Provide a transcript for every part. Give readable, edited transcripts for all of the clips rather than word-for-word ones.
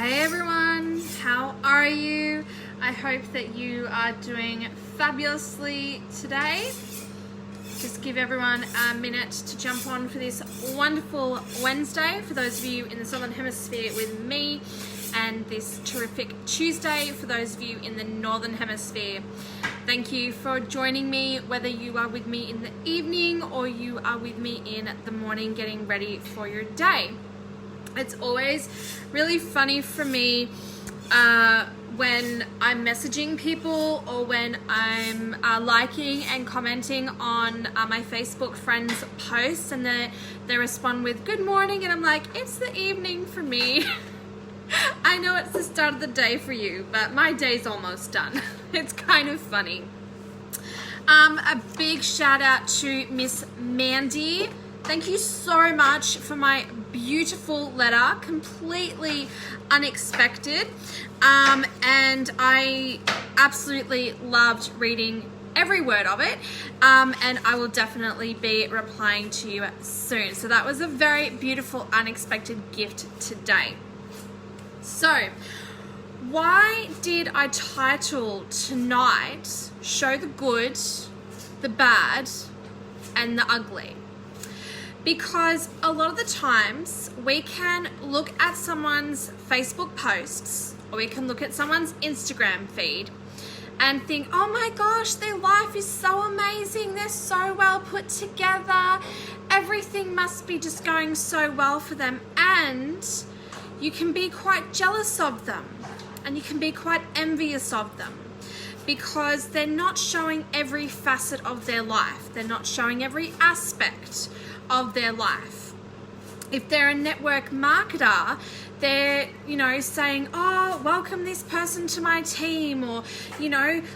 Hey everyone, how are you? I hope that you are doing fabulously today. Just give everyone a minute to jump on for this wonderful Wednesday for those of you in the Southern Hemisphere with me, and this terrific Tuesday for those of you in the Northern Hemisphere. Thank you for joining me, whether you are with me in the evening or you are with me in the morning getting ready for your day. It's always really funny for me when I'm messaging people or when I'm liking and commenting on my Facebook friends' posts, and they respond with good morning, and I'm like, it's the evening for me. I know it's the start of the day for you, but my day's almost done. It's kind of funny. A big shout out to Miss Mandy. Thank you so much for my beautiful letter, completely unexpected, and I absolutely loved reading every word of it, and I will definitely be replying to you soon. So that was a very beautiful, unexpected gift today. So, why did I title tonight Show the Good, the Bad, and the Ugly? Because a lot of the times we can look at someone's Facebook posts or we can look at someone's Instagram feed and think, oh my gosh, their life is so amazing. They're so well put together. Everything must be just going so well for them. And you can be quite jealous of them and you can be quite envious of them because they're not showing every facet of their life. They're not showing every aspect of their life. If they're a network marketer, they're, saying, oh, welcome this person to my team, or,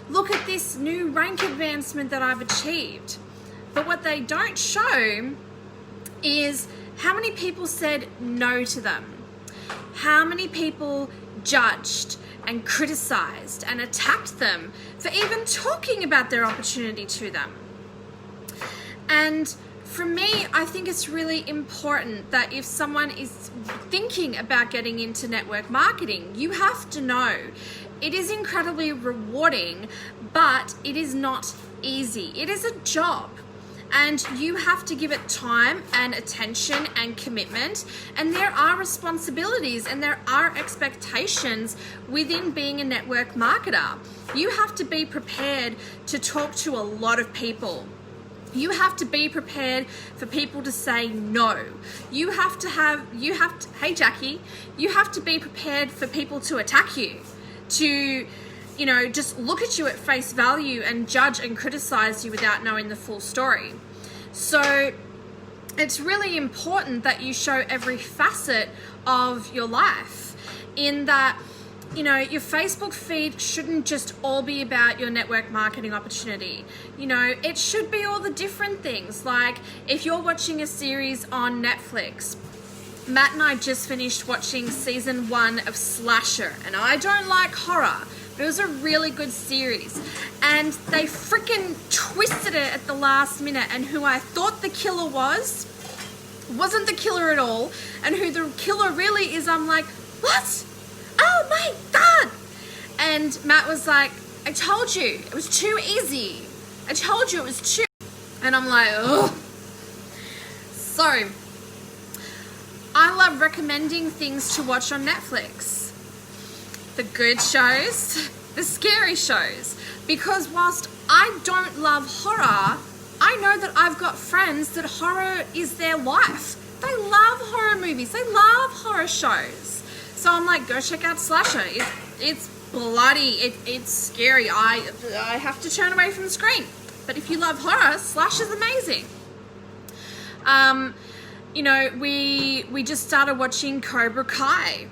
look at this new rank advancement that I've achieved. But what they don't show is how many people said no to them, how many people judged and criticized and attacked them for even talking about their opportunity to them. And for me, I think it's really important that if someone is thinking about getting into network marketing, you have to know it is incredibly rewarding, but it is not easy. It is a job. And you have to give it time and attention and commitment. And there are responsibilities and there are expectations within being a network marketer. You have to be prepared to talk to a lot of people. You have to be prepared for people to say no. Hey Jackie, you have to be prepared for people to attack you, to just look at you at face value and judge and criticize you without knowing the full story. So it's really important that you show every facet of your life, in that, your Facebook feed shouldn't just all be about your network marketing opportunity. It should be all the different things. Like if you're watching a series on Netflix, Matt and I just finished watching season 1 of Slasher, and I don't like horror, but it was a really good series. And they freaking twisted it at the last minute, and who I thought the killer wasn't the killer at all, and who the killer really is, I'm like, what? Oh my God! And Matt was like, I told you, it was too easy. I told you it was too... And I'm like, ugh. So, I love recommending things to watch on Netflix. The good shows, the scary shows. Because whilst I don't love horror, I know that I've got friends that horror is their life. They love horror movies. They love horror shows. So I'm like, go check out Slasher. It's bloody. It's scary. I have to turn away from the screen. But if you love horror, Slasher's amazing. We just started watching Cobra Kai.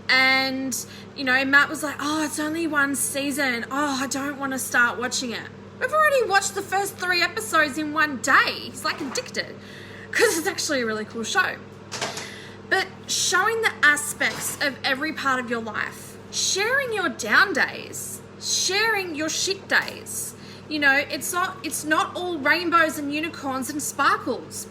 And, Matt was like, oh, it's only one season. Oh, I don't want to start watching it. We've already watched the first 3 episodes in one day. He's like addicted. Because it's actually a really cool show. But showing the aspects of every part of your life, sharing your down days, sharing your shit days. It's not all rainbows and unicorns and sparkles.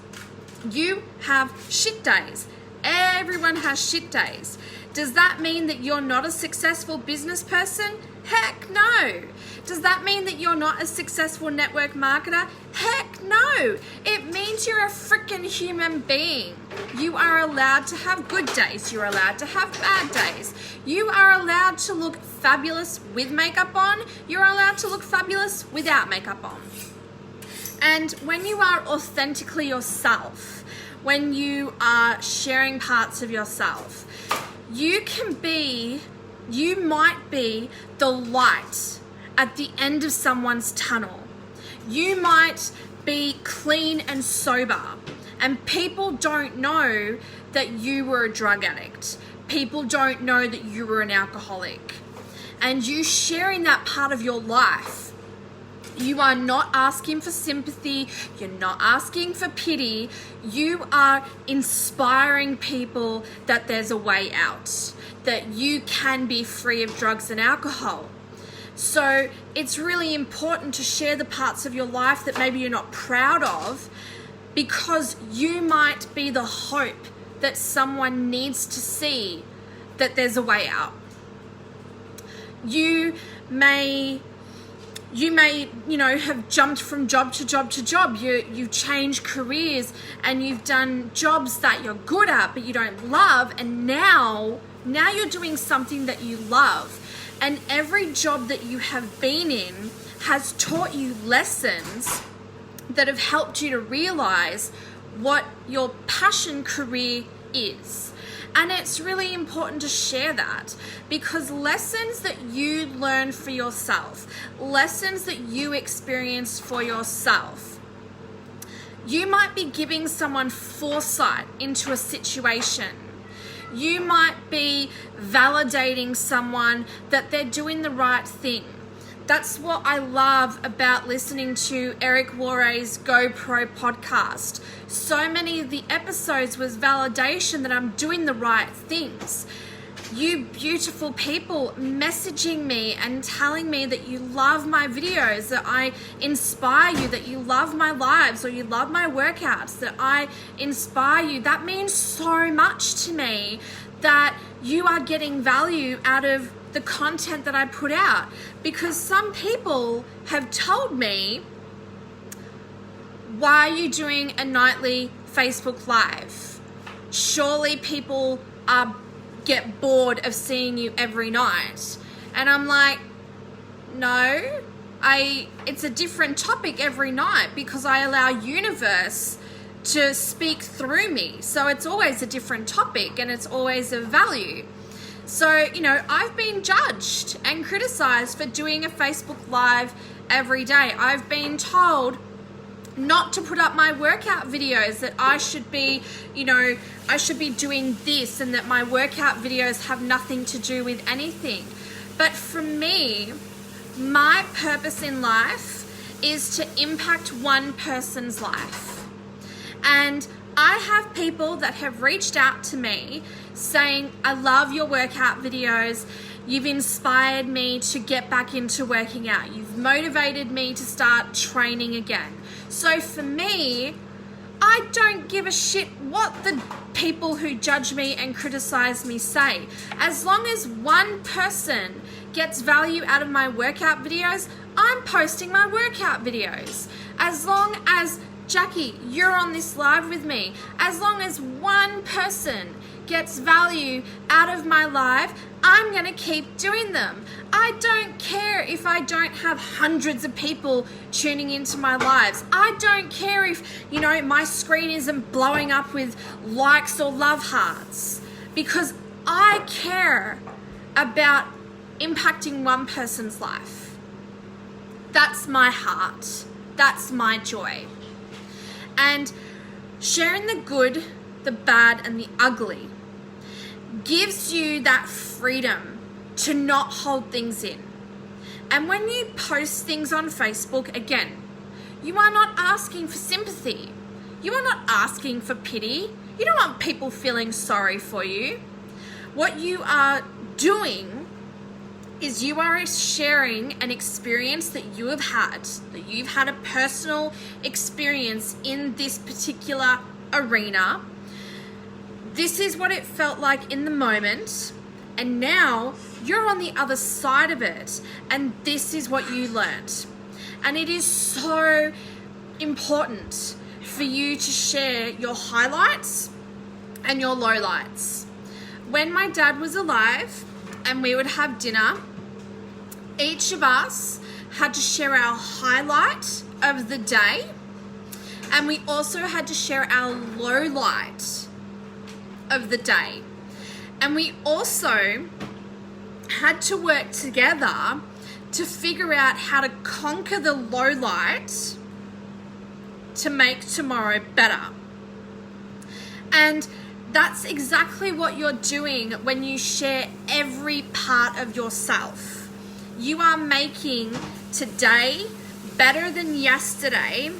You have shit days. Everyone has shit days. Does that mean that you're not a successful business person? Heck no. Does that mean that you're not a successful network marketer? Heck no. It means you're a freaking human being. You are allowed to have good days. You're allowed to have bad days. You are allowed to look fabulous with makeup on. You're allowed to look fabulous without makeup on. And when you are authentically yourself, when you are sharing parts of yourself, you might be the light at the end of someone's tunnel. You might be clean and sober, and people don't know that you were a drug addict. People don't know that you were an alcoholic. And you sharing that part of your life, you are not asking for sympathy. You're not asking for pity. You are inspiring people that there's a way out, that you can be free of drugs and alcohol. So it's really important to share the parts of your life that maybe you're not proud of, because you might be the hope that someone needs to see that there's a way out. You may, have jumped from job to job to job. You've changed careers and you've done jobs that you're good at but you don't love, and now you're doing something that you love. And every job that you have been in has taught you lessons that have helped you to realize what your passion career is. And it's really important to share that, because lessons that you learn for yourself, lessons that you experience for yourself, you might be giving someone foresight into a situation. You might be validating someone that they're doing the right thing. That's what I love about listening to Eric Worre's GoPro podcast. So many of the episodes was validation that I'm doing the right things. You beautiful people messaging me and telling me that you love my videos, that I inspire you, that you love my lives or you love my workouts, that I inspire you. That means so much to me, that you are getting value out of the content that I put out. Because some people have told me, why are you doing a nightly Facebook Live? Surely people get bored of seeing you every night. And I'm like, no, it's a different topic every night, because I allow universe to speak through me. So it's always a different topic and it's always of value. So, I've been judged and criticized for doing a Facebook Live every day. I've been told not to put up my workout videos, that I should be doing this, and that my workout videos have nothing to do with anything. But for me, my purpose in life is to impact one person's life. And I have people that have reached out to me saying, I love your workout videos. You've inspired me to get back into working out. You've motivated me to start training again. So for me, I don't give a shit what the people who judge me and criticize me say. As long as one person gets value out of my workout videos, I'm posting my workout videos. As long as, Jackie, you're on this live with me, as long as one person gets value out of my live, I'm going to keep doing them. I don't care if I don't have hundreds of people tuning into my lives. I don't care if, my screen isn't blowing up with likes or love hearts, because I care about impacting one person's life. That's my heart. That's my joy. And sharing the good, the bad, and the ugly gives you that freedom to not hold things in. And when you post things on Facebook, again, you are not asking for sympathy. You are not asking for pity. You don't want people feeling sorry for you. What you are doing is you are sharing an experience that you have had, that you've had a personal experience in this particular arena. This is what it felt like in the moment. And now you're on the other side of it, and this is what you learnt. And it is so important for you to share your highlights and your lowlights. When my dad was alive and we would have dinner, each of us had to share our highlight of the day, and we also had to share our low light of the day. And we also had to work together to figure out how to conquer the low light to make tomorrow better. And that's exactly what you're doing when you share every part of yourself. You are making today better than yesterday,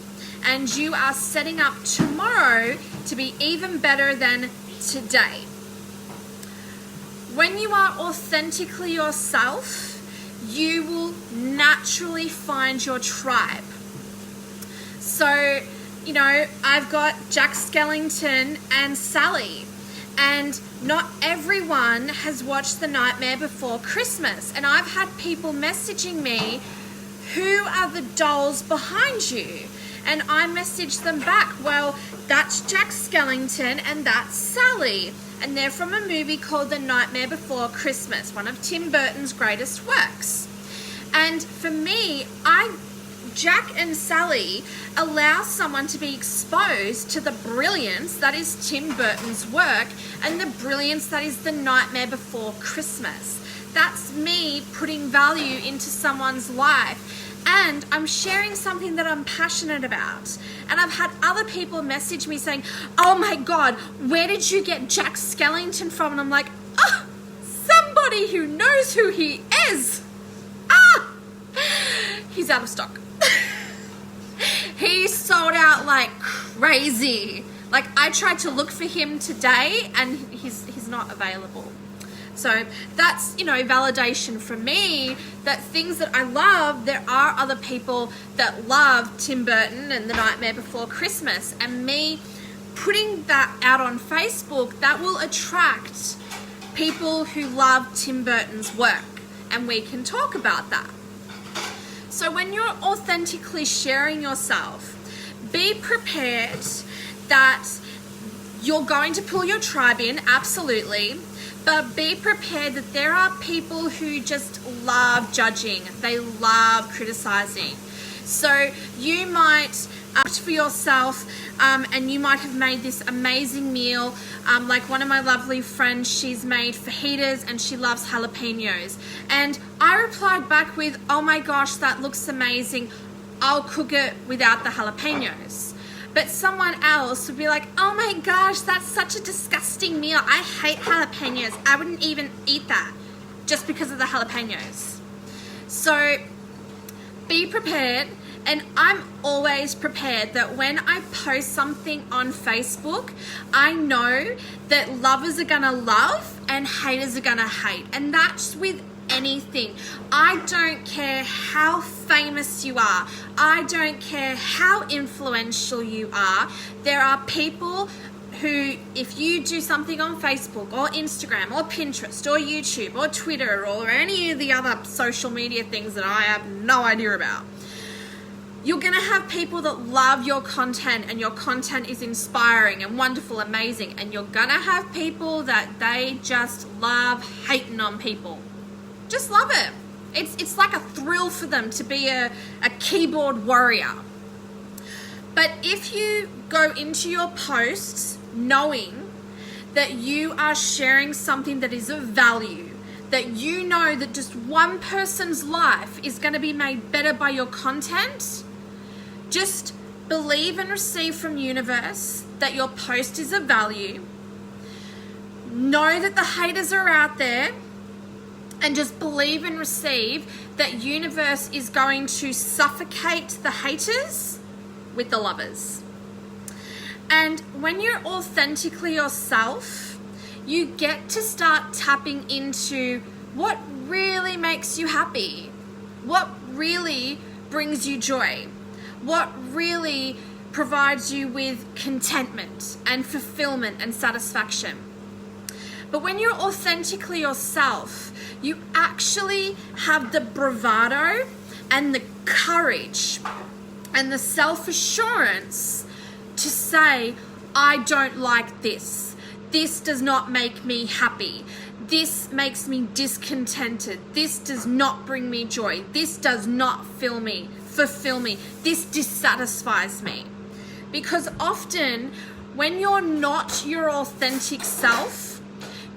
and you are setting up tomorrow to be even better than today. When you are authentically yourself, you will naturally find your tribe. So, you know, I've got Jack Skellington and Sally, and not everyone has watched The Nightmare Before Christmas. And I've had people messaging me, who are the dolls behind you? And I messaged them back, well, that's Jack Skellington and that's Sally. And they're from a movie called The Nightmare Before Christmas, one of Tim Burton's greatest works. And for me, Jack and Sally allow someone to be exposed to the brilliance that is Tim Burton's work and the brilliance that is The Nightmare Before Christmas. That's me putting value into someone's life. And I'm sharing something that I'm passionate about. And I've had other people message me saying, oh my God, where did you get Jack Skellington from? And I'm like, oh, somebody who knows who he is. He's out of stock. He sold out like crazy. Like, I tried to look for him today and he's not available. So that's, you know, validation for me that things that I love, there are other people that love Tim Burton and The Nightmare Before Christmas. And me putting that out on Facebook, that will attract people who love Tim Burton's work. And we can talk about that. So when you're authentically sharing yourself, be prepared that you're going to pull your tribe in, absolutely. But be prepared that there are people who just love judging. They love criticizing. So you might act for yourself and you might have made this amazing meal. Like one of my lovely friends, she's made fajitas and she loves jalapenos. And I replied back with, oh my gosh, that looks amazing. I'll cook it without the jalapenos. But someone else would be like, oh my gosh, that's such a disgusting meal. I hate jalapenos. I wouldn't even eat that just because of the jalapenos. So be prepared. And I'm always prepared that when I post something on Facebook, I know that lovers are gonna love and haters are gonna hate. And that's with anything. I don't care how famous you are. I don't care how influential you are. There are people who, if you do something on Facebook or Instagram or Pinterest or YouTube or Twitter or any of the other social media things that I have no idea about, you're going to have people that love your content and your content is inspiring and wonderful, amazing. And you're going to have people that they just love hating on people. Just love it. It's like a thrill for them to be a keyboard warrior. But if you go into your posts knowing that you are sharing something that is of value, that you know that just one person's life is going to be made better by your content, just believe and receive from universe that your post is of value. Know that the haters are out there, and just believe and receive that universe is going to suffocate the haters with the lovers. And when you're authentically yourself, you get to start tapping into what really makes you happy, what really brings you joy, what really provides you with contentment and fulfillment and satisfaction. But when you're authentically yourself, you actually have the bravado and the courage and the self-assurance to say, I don't like this. This does not make me happy. This makes me discontented. This does not bring me joy. This does not fulfill me. This dissatisfies me. Because often when you're not your authentic self,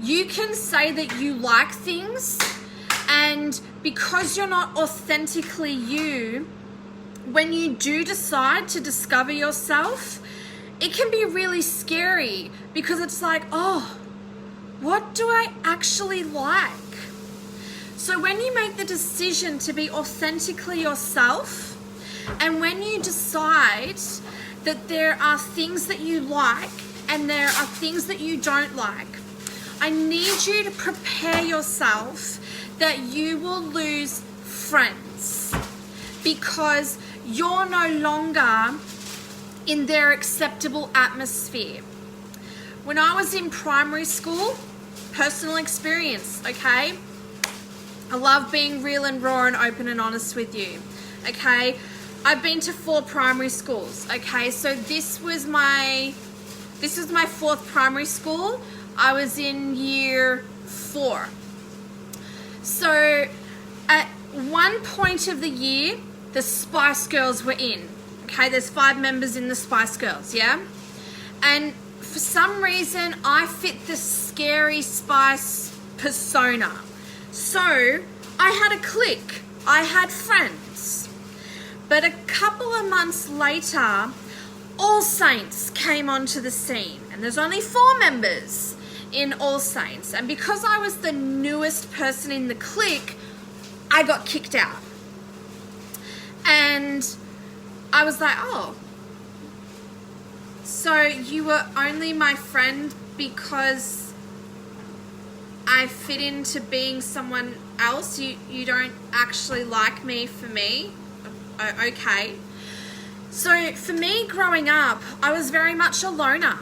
you can say that you like things, and because you're not authentically you, when you do decide to discover yourself, it can be really scary because it's like, oh, what do I actually like? So when you make the decision to be authentically yourself, and when you decide that there are things that you like and there are things that you don't like, I need you to prepare yourself that you will lose friends because you're no longer in their acceptable atmosphere. When I was in primary school, personal experience, okay? I love being real and raw and open and honest with you, okay? I've been to 4 primary schools, okay? So this was my 4th primary school. I was in year 4. So at one point of the year, the Spice Girls were in, okay? There's 5 members in the Spice Girls, yeah? And for some reason, I fit the scary Spice persona. So I had a clique. I had friends. But a couple of months later, All Saints came onto the scene. And there's only 4 members in All Saints. And because I was the newest person in the clique, I got kicked out. And I was like, oh, so you were only my friend because I fit into being someone else? You don't actually like me for me? Okay. So for me growing up, I was very much a loner.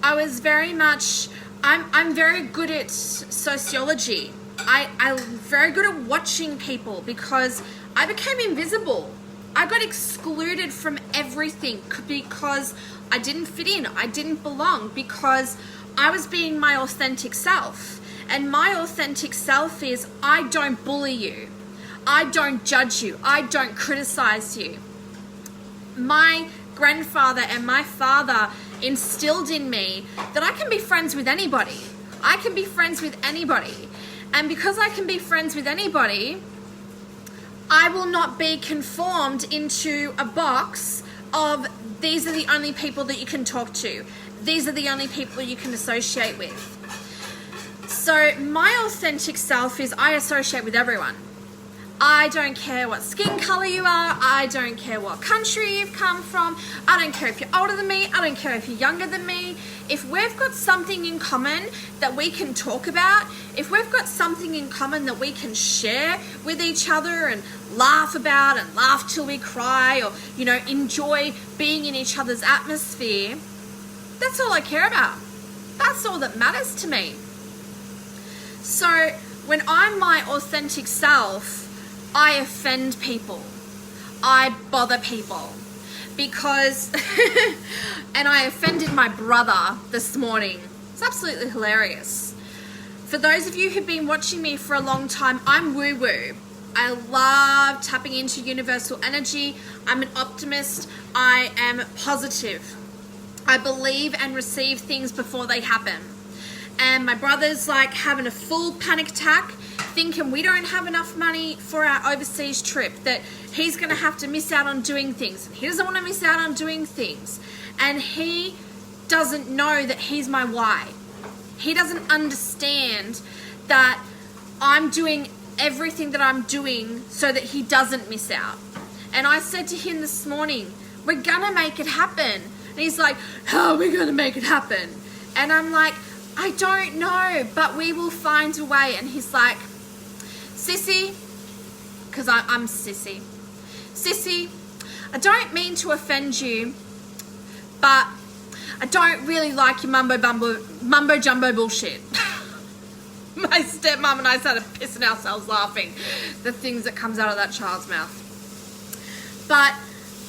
I was very much, I'm very good at sociology. I'm very good at watching people because I became invisible. I got excluded from everything because I didn't fit in. I didn't belong because I was being my authentic self. And my authentic self is I don't bully you. I don't judge you. I don't criticize you. My grandfather and my father instilled in me that I can be friends with anybody. I can be friends with anybody. And because I can be friends with anybody, I will not be conformed into a box of these are the only people that you can talk to. These are the only people you can associate with. So my authentic self is I associate with everyone. I don't care what skin color you are. I don't care what country you've come from. I don't care if you're older than me. I don't care if you're younger than me. If we've got something in common that we can talk about, if we've got something in common that we can share with each other and laugh about and laugh till we cry or, enjoy being in each other's atmosphere, that's all I care about. That's all that matters to me. So when I'm my authentic self, I offend people. I bother people because, and I offended my brother this morning. It's absolutely hilarious. For those of you who've been watching me for a long time, I'm woo-woo. I love tapping into universal energy. I'm an optimist. I am positive. I believe and receive things before they happen. And my brother's like having a full panic attack, thinking we don't have enough money for our overseas trip, that he's going to have to miss out on doing things. He doesn't want to miss out on doing things. And he doesn't know that he's my why. He doesn't understand that I'm doing everything that I'm doing so that he doesn't miss out. And I said to him this morning, we're going to make it happen. And he's like, how are we going to make it happen? And I'm like, I don't know, but we will find a way. And he's like, Sissy, because I'm Sissy. Sissy, I don't mean to offend you, but I don't really like your mumbo jumbo bullshit. My stepmom and I started pissing ourselves laughing. The things that comes out of that child's mouth. But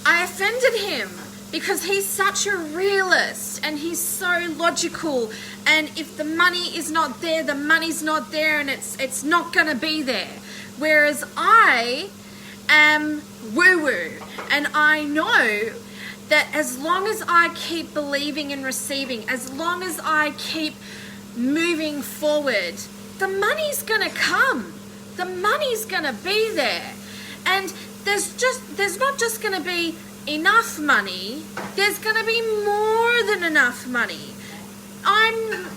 I offended him because he's such a realist and he's so logical. And if the money is not there, the money's not there, and it's not going to be there. Whereas I am woo-woo, and I know that as long as I keep believing and receiving, as long as I keep moving forward, the money's gonna come. The money's gonna be there. And there's not just gonna be enough money, there's gonna be more than enough money.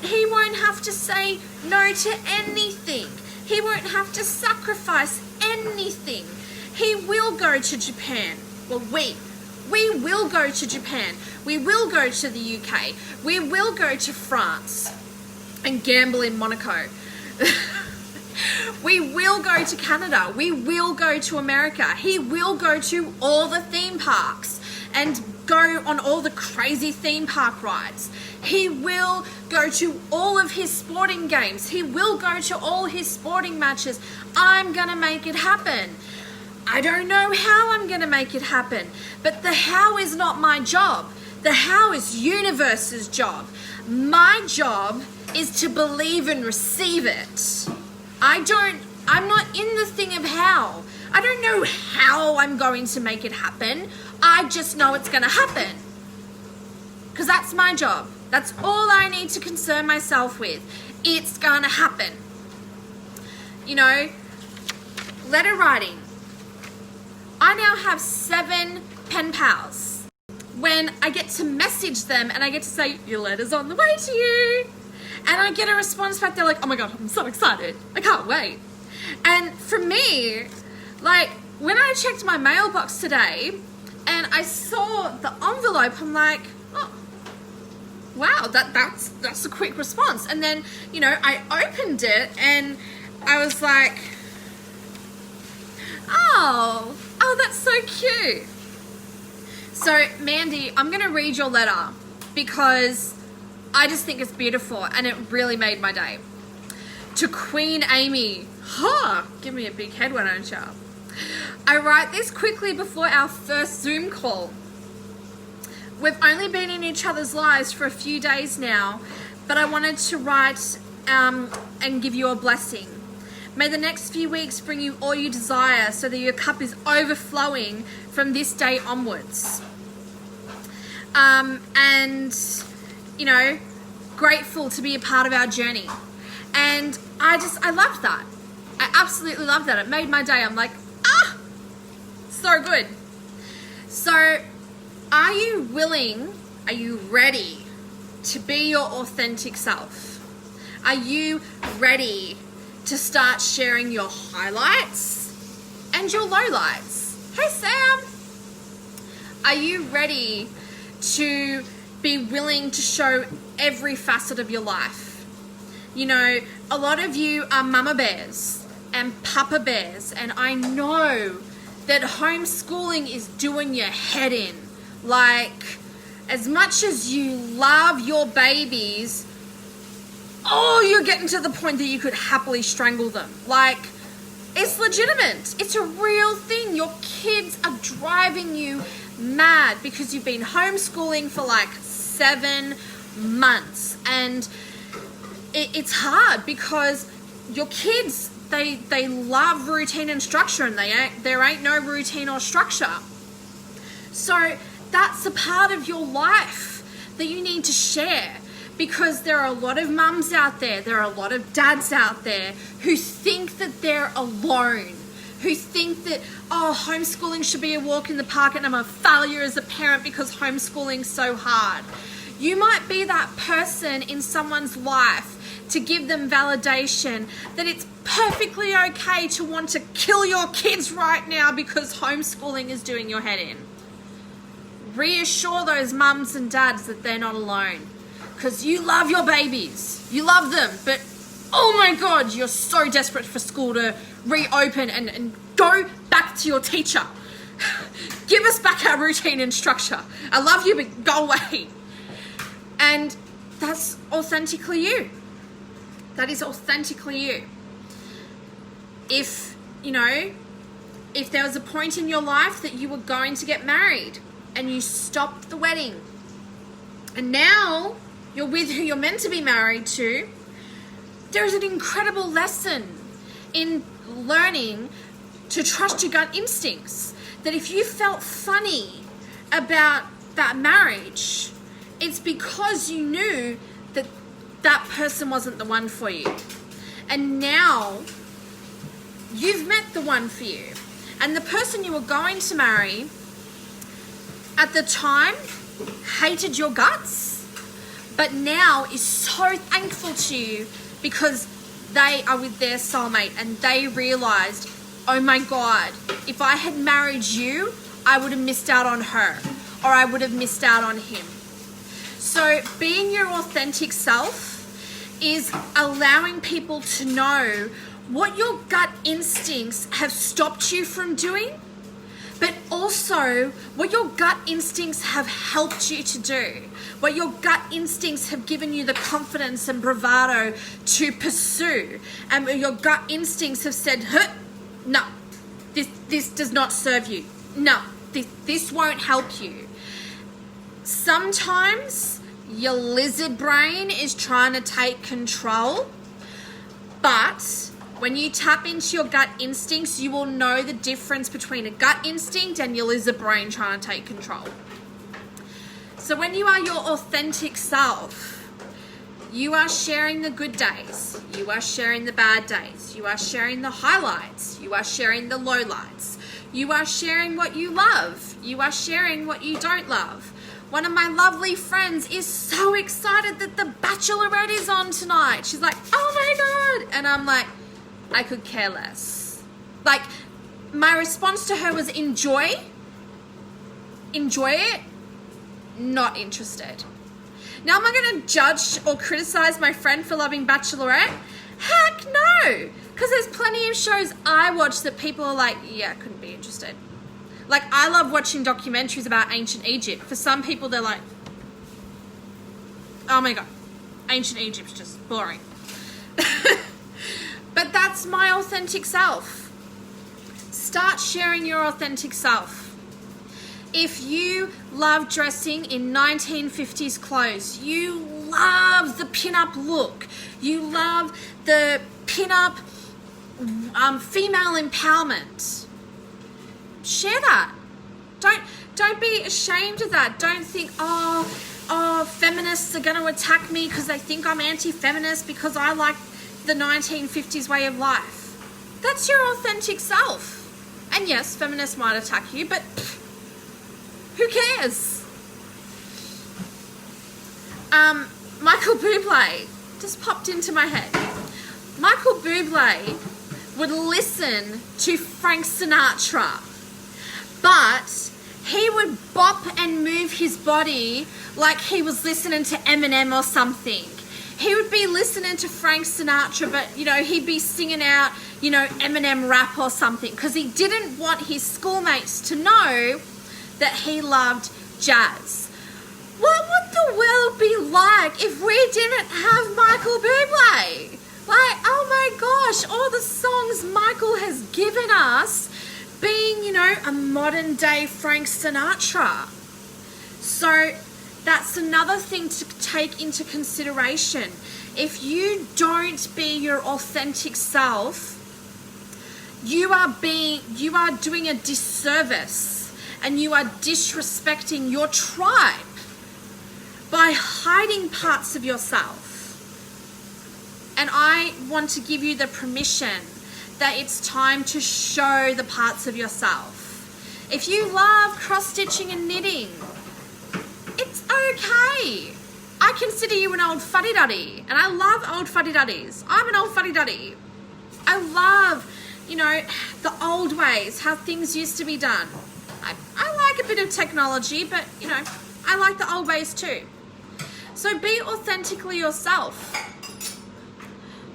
He won't have to say no to anything. He won't have to sacrifice anything. He will go to Japan. Well, we will go to Japan. We will go to the UK. We will go to France and gamble in Monaco. We will go to Canada. We will go to America. He will go to all the theme parks and go on all the crazy theme park rides. He will go to all of his sporting games. He will go to all his sporting matches. I'm going to make it happen. I don't know how I'm going to make it happen, but the how is not my job. The how is universe's job. My job is to believe and receive it. I'm not in the thing of how. I don't know how I'm going to make it happen. I just know it's going to happen. Because that's my job. That's all I need to concern myself with. It's going to happen. You know, letter writing. I now have 7 pen pals. When I get to message them and I get to say, your letter's on the way to you. And I get a response back, they're like, oh my God, I'm so excited. I can't wait. And for me, like, when I checked my mailbox today and I saw the envelope, I'm like, oh, wow, that's a quick response. And then, you know, I opened it and I was like, oh, that's so cute. So, Mandy, I'm going to read your letter because I just think it's beautiful and it really made my day. To Queen Amy. Give me a big head, why don't you? I write this quickly before our first Zoom call. We've only been in each other's lives for a few days now, but I wanted to write and give you a blessing. May the next few weeks bring you all you desire so that your cup is overflowing from this day onwards. And, you know, grateful to be a part of our journey. And I loved that. I absolutely loved that. It made my day. I'm like, so good. So, are you willing, are you ready to be your authentic self? Are you ready to start sharing your highlights and your lowlights? Hey, Sam. Are you ready to be willing to show every facet of your life? You know, a lot of you are mama bears and papa bears, and I know that homeschooling is doing your head in. Like, as much as you love your babies, you're getting to the point that you could happily strangle them. Like, it's legitimate. It's a real thing. Your kids are driving you mad because you've been homeschooling for like 7 months. And it's hard because your kids, they love routine and structure, and there ain't no routine or structure. So that's a part of your life that you need to share, because there are a lot of mums out there, there are a lot of dads out there who think that they're alone, who think that, homeschooling should be a walk in the park and I'm a failure as a parent because homeschooling's so hard. You might be that person in someone's life to give them validation that it's perfectly okay to want to kill your kids right now because homeschooling is doing your head in. Reassure those mums and dads that they're not alone, because you love your babies, you love them, but oh my God, you're so desperate for school to reopen and go back to your teacher. Give us back our routine and structure. I love you, but go away. And that's authentically you. that is authentically you. If there was a point in your life that you were going to get married and you stopped the wedding and now you're with who you're meant to be married to, there is an incredible lesson in learning to trust your gut instincts. That if you felt funny about that marriage, it's because you knew that that person wasn't the one for you. And now you've met the one for you. And the person you were going to marry at the time hated your guts, but now is so thankful to you because they are with their soulmate and they realized, oh my God, if I had married you, I would have missed out on her or I would have missed out on him. So being your authentic self is allowing people to know what your gut instincts have stopped you from doing, but also what your gut instincts have helped you to do, what your gut instincts have given you the confidence and bravado to pursue, and your gut instincts have said, no, this does not serve you. No, this won't help you. Sometimes your lizard brain is trying to take control, but when you tap into your gut instincts, you will know the difference between a gut instinct and your lizard brain trying to take control. So when you are your authentic self, you are sharing the good days, you are sharing the bad days, you are sharing the highlights, you are sharing the lowlights, you are sharing what you love, you are sharing what you don't love. One of my lovely friends is so excited that The Bachelorette is on tonight. She's like, oh my God. And I'm like, I could care less. Like, my response to her was enjoy it, not interested. Now, am I going to judge or criticize my friend for loving Bachelorette? Heck no, because there's plenty of shows I watch that people are like, yeah, I couldn't be interested. Like, I love watching documentaries about ancient Egypt. For some people, they're like, oh my God, ancient Egypt's just boring. But that's my authentic self. Start sharing your authentic self. If you love dressing in 1950s clothes, you love the pin-up look, you love the pin-up female empowerment, share that. Don't be ashamed of that. Don't think, oh, feminists are going to attack me because they think I'm anti-feminist because I like the 1950s way of life. That's your authentic self. And yes, feminists might attack you, but who cares? Michael Bublé just popped into my head. Michael Bublé would listen to Frank Sinatra, but he would bop and move his body like he was listening to Eminem or something. He would be listening to Frank Sinatra, but, he'd be singing out, Eminem rap or something, because he didn't want his schoolmates to know that he loved jazz. What would the world be like if we didn't have Michael Bublé? Like, oh my gosh, all the songs Michael has given us being, a modern day Frank Sinatra. So that's another thing to take into consideration. If you don't be your authentic self, you are doing a disservice and you are disrespecting your tribe by hiding parts of yourself. And I want to give you the permission that it's time to show the parts of yourself. If you love cross-stitching and knitting, it's okay. I consider you an old fuddy-duddy, and I love old fuddy-duddies. I'm an old fuddy-duddy. I love, the old ways, how things used to be done. I like a bit of technology, but, I like the old ways too. So be authentically yourself.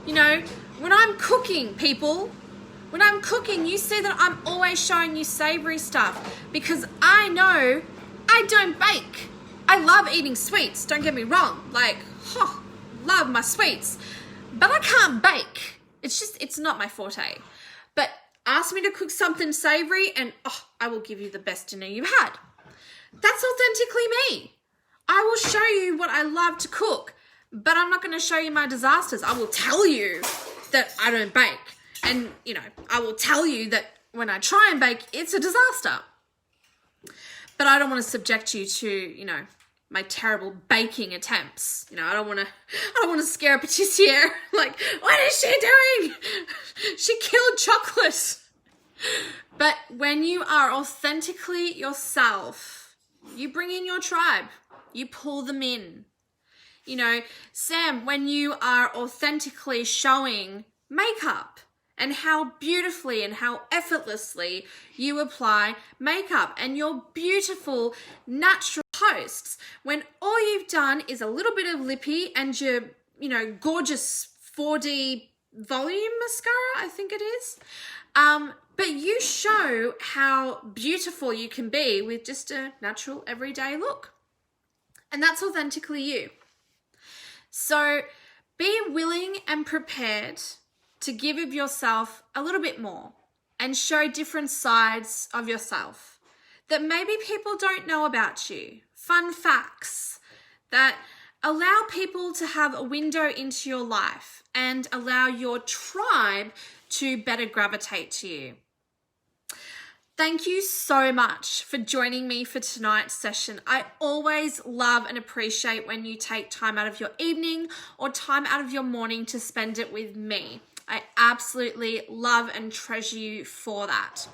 When I'm cooking, people, when I'm cooking, you see that I'm always showing you savory stuff because I know I don't bake. I love eating sweets, don't get me wrong. Love my sweets. but I can't bake. It's not my forte. But ask me to cook something savory and I will give you the best dinner you've had. That's authentically me. I will show you what I love to cook, but I'm not going to show you my disasters. I will tell you that I don't bake. And, I will tell you that when I try and bake, it's a disaster. But I don't want to subject you to, my terrible baking attempts. I don't want to scare a patissiere. Like, what is she doing? She killed chocolate. But when you are authentically yourself, you bring in your tribe. You pull them in. Sam, when you are authentically showing makeup and how beautifully and how effortlessly you apply makeup and your beautiful natural posts, when all you've done is a little bit of lippy and your, gorgeous 4D volume mascara, I think it is. But you show how beautiful you can be with just a natural everyday look. And that's authentically you. So be willing and prepared to give of yourself a little bit more and show different sides of yourself that maybe people don't know about you. Fun facts that allow people to have a window into your life and allow your tribe to better gravitate to you. Thank you so much for joining me for tonight's session. I always love and appreciate when you take time out of your evening or time out of your morning to spend it with me. I absolutely love and treasure you for that.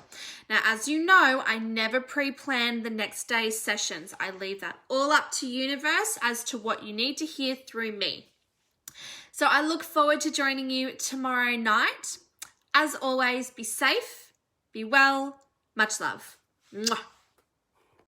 Now, as you know, I never pre-plan the next day's sessions. I leave that all up to universe as to what you need to hear through me. So I look forward to joining you tomorrow night. As always, be safe, be well, much love. Mwah.